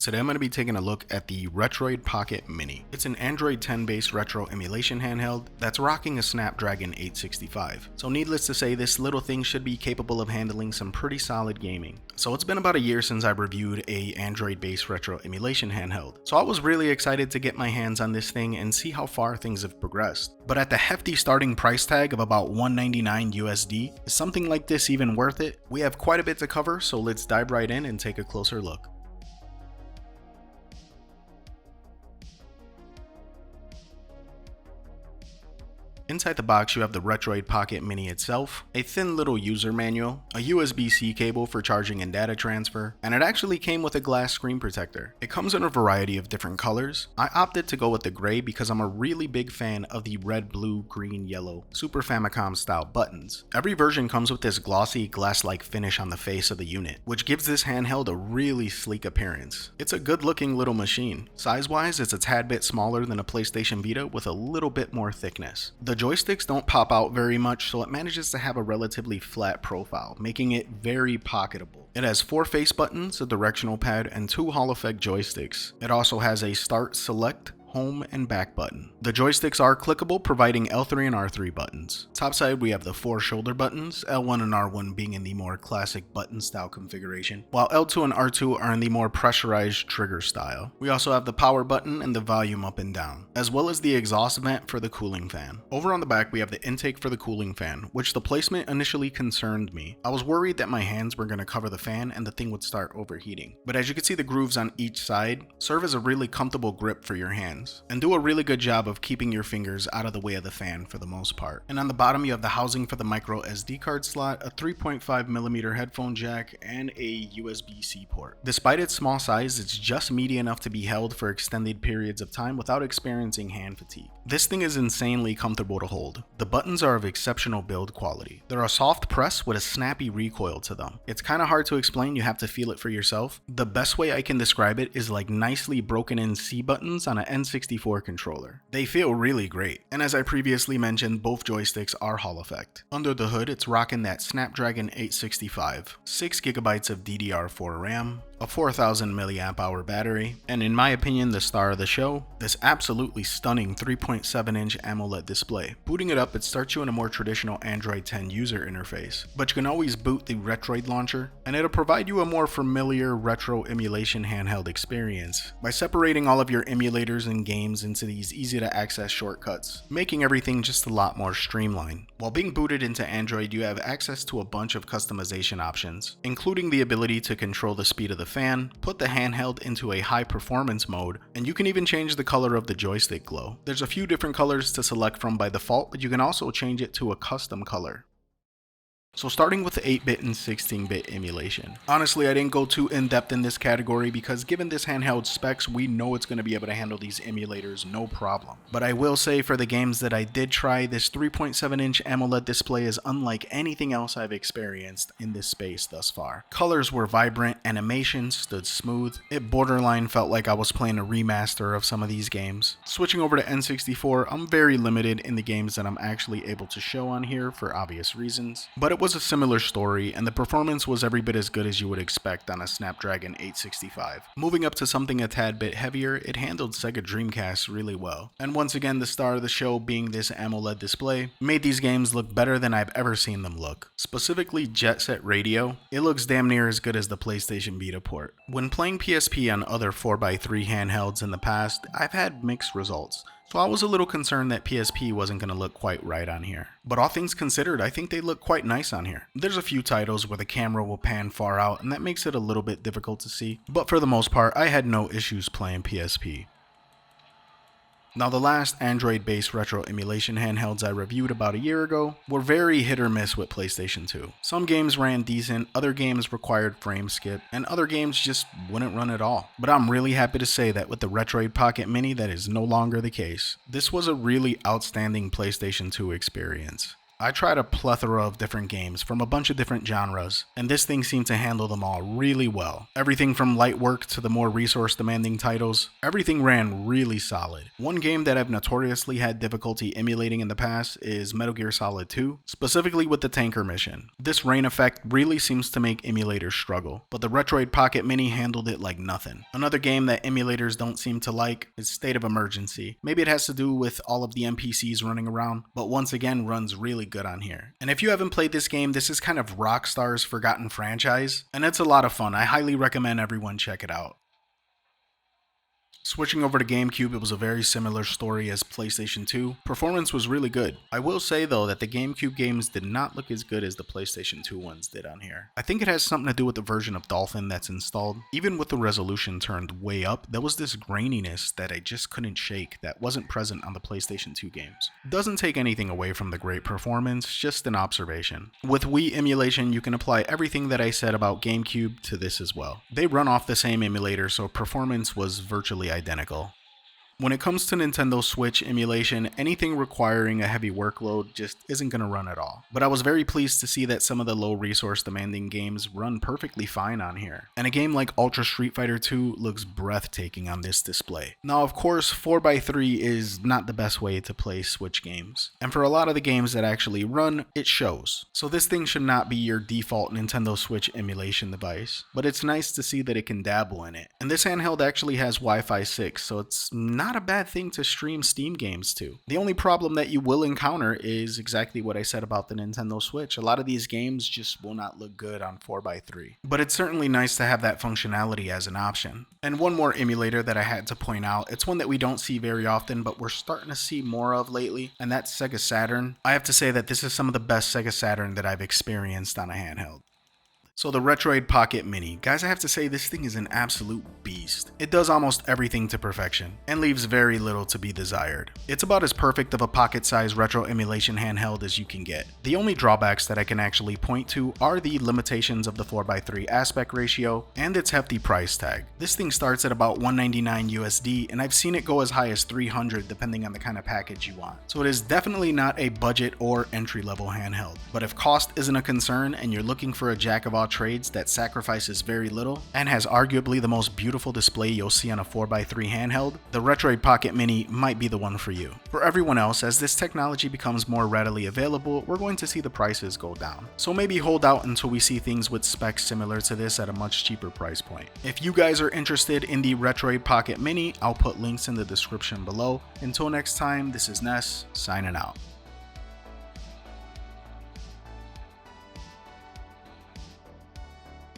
Today I'm going to be taking a look at the Retroid Pocket Mini. It's an Android 10 based retro emulation handheld that's rocking a Snapdragon 865. So needless to say, this little thing should be capable of handling some pretty solid gaming. So it's been about a year since I reviewed a Android based retro emulation handheld. So I was really excited to get my hands on this thing and see how far things have progressed. But at the hefty starting price tag of about $199 USD, is something like this even worth it? We have quite a bit to cover, so let's dive right in and take a closer look. Inside the box, you have the Retroid Pocket Mini itself, a thin little user manual, a USB-C cable for charging and data transfer, and it actually came with a glass screen protector. It comes in a variety of different colors. I opted to go with the gray because I'm a really big fan of the red, blue, green, yellow Super Famicom style buttons. Every version comes with this glossy glass-like finish on the face of the unit, which gives this handheld a really sleek appearance. It's a good looking little machine. Size-wise, it's a tad bit smaller than a PlayStation Vita with a little bit more thickness. The joysticks don't pop out very much, so it manages to have a relatively flat profile, making it very pocketable. It has 4 face buttons, a directional pad, and 2 Hall effect joysticks. It also has a start, select, home, and back button. The joysticks are clickable, providing L3 and R3 buttons. Topside, we have the 4 shoulder buttons, L1 and R1 being in the more classic button style configuration, while L2 and R2 are in the more pressurized trigger style. We also have the power button and the volume up and down, as well as the exhaust vent for the cooling fan. Over on the back, we have the intake for the cooling fan, which the placement initially concerned me. I was worried that my hands were going to cover the fan and the thing would start overheating. But as you can see, the grooves on each side serve as a really comfortable grip for your hands, and do a really good job of keeping your fingers out of the way of the fan for the most part. And on the bottom, you have the housing for the micro SD card slot, a 3.5mm headphone jack, and a USB-C port. Despite its small size, it's just meaty enough to be held for extended periods of time without experiencing hand fatigue. This thing is insanely comfortable to hold. The buttons are of exceptional build quality. They're a soft press with a snappy recoil to them. It's kind of hard to explain, you have to feel it for yourself. The best way I can describe it is like nicely broken in C buttons on an N64 controller. They feel really great, and as I previously mentioned, both joysticks are Hall effect. Under the hood, it's rocking that Snapdragon 865, 6GB of DDR4 RAM, a 4000 mAh battery, and in my opinion the star of the show, this absolutely stunning 3.7-inch AMOLED display. Booting it up, it starts you in a more traditional Android 10 user interface, but you can always boot the Retroid launcher, and it'll provide you a more familiar retro emulation handheld experience by separating all of your emulators and games into these easy to access shortcuts, making everything just a lot more streamlined. While being booted into Android, you have access to a bunch of customization options, including the ability to control the speed of the fan, put the handheld into a high performance mode, and you can even change the color of the joystick glow. There's a few different colors to select from by default, but you can also change it to a custom color. So starting with the 8-bit and 16-bit emulation. Honestly, I didn't go too in-depth in this category because given this handheld specs, we know it's going to be able to handle these emulators no problem. But I will say for the games that I did try, this 3.7-inch AMOLED display is unlike anything else I've experienced in this space thus far. Colors were vibrant, animation stood smooth. It borderline felt like I was playing a remaster of some of these games. Switching over to N64, I'm very limited in the games that I'm actually able to show on here for obvious reasons, but it was a similar story, and the performance was every bit as good as you would expect on a Snapdragon 865. Moving up to something a tad bit heavier, it handled Sega Dreamcast really well. And once again, the star of the show being this AMOLED display made these games look better than I've ever seen them look. Specifically Jet Set Radio, it looks damn near as good as the PlayStation Vita port. When playing PSP on other 4x3 handhelds in the past, I've had mixed results. So I was a little concerned that PSP wasn't going to look quite right on here. But all things considered, I think they look quite nice on here. There's a few titles where the camera will pan far out and that makes it a little bit difficult to see. But for the most part, I had no issues playing PSP. Now the last Android-based retro emulation handhelds I reviewed about a year ago were very hit or miss with PlayStation 2. Some games ran decent, other games required frame skip, and other games just wouldn't run at all. But I'm really happy to say that with the Retroid Pocket Mini that is no longer the case. This was a really outstanding PlayStation 2 experience. I tried a plethora of different games from a bunch of different genres, and this thing seemed to handle them all really well. Everything from light work to the more resource demanding titles, everything ran really solid. One game that I've notoriously had difficulty emulating in the past is Metal Gear Solid 2, specifically with the tanker mission. This rain effect really seems to make emulators struggle, but the Retroid Pocket Mini handled it like nothing. Another game that emulators don't seem to like is State of Emergency. Maybe it has to do with all of the NPCs running around, but once again runs really good on here. And if you haven't played this game, this is kind of Rockstar's forgotten franchise, and it's a lot of fun. I highly recommend everyone check it out. Switching over to GameCube, it was a very similar story as PlayStation 2. Performance was really good. I will say though that the GameCube games did not look as good as the PlayStation 2 ones did on here. I think it has something to do with the version of Dolphin that's installed. Even with the resolution turned way up, there was this graininess that I just couldn't shake that wasn't present on the PlayStation 2 games. Doesn't take anything away from the great performance, just an observation. With Wii emulation, you can apply everything that I said about GameCube to this as well. They run off the same emulator, so performance was virtually identical. When it comes to Nintendo Switch emulation, anything requiring a heavy workload just isn't going to run at all. But I was very pleased to see that some of the low resource demanding games run perfectly fine on here. And a game like Ultra Street Fighter 2 looks breathtaking on this display. Now of course 4x3 is not the best way to play Switch games. And for a lot of the games that actually run, it shows. So this thing should not be your default Nintendo Switch emulation device. But it's nice to see that it can dabble in it. And this handheld actually has Wi-Fi 6, so it's not a bad thing to stream Steam games to. The only problem that you will encounter is exactly what I said about the Nintendo Switch. A lot of these games just will not look good on 4x3. But it's certainly nice to have that functionality as an option. And one more emulator that I had to point out, it's one that we don't see very often, but we're starting to see more of lately, and that's Sega Saturn. I have to say that this is some of the best Sega Saturn that I've experienced on a handheld. So the Retroid Pocket Mini. Guys, I have to say this thing is an absolute beast. It does almost everything to perfection, and leaves very little to be desired. It's about as perfect of a pocket-sized retro emulation handheld as you can get. The only drawbacks that I can actually point to are the limitations of the 4x3 aspect ratio and its hefty price tag. This thing starts at about $199 USD, and I've seen it go as high as $300 depending on the kind of package you want. So it is definitely not a budget or entry-level handheld. But if cost isn't a concern and you're looking for a jack of all trades that sacrifices very little and has arguably the most beautiful display you'll see on a 4x3 handheld, the Retroid Pocket Mini might be the one for you. For everyone else, as this technology becomes more readily available, we're going to see the prices go down. So maybe hold out until we see things with specs similar to this at a much cheaper price point. If you guys are interested in the Retroid Pocket Mini, I'll put links in the description below. Until next time, this is Ness, signing out.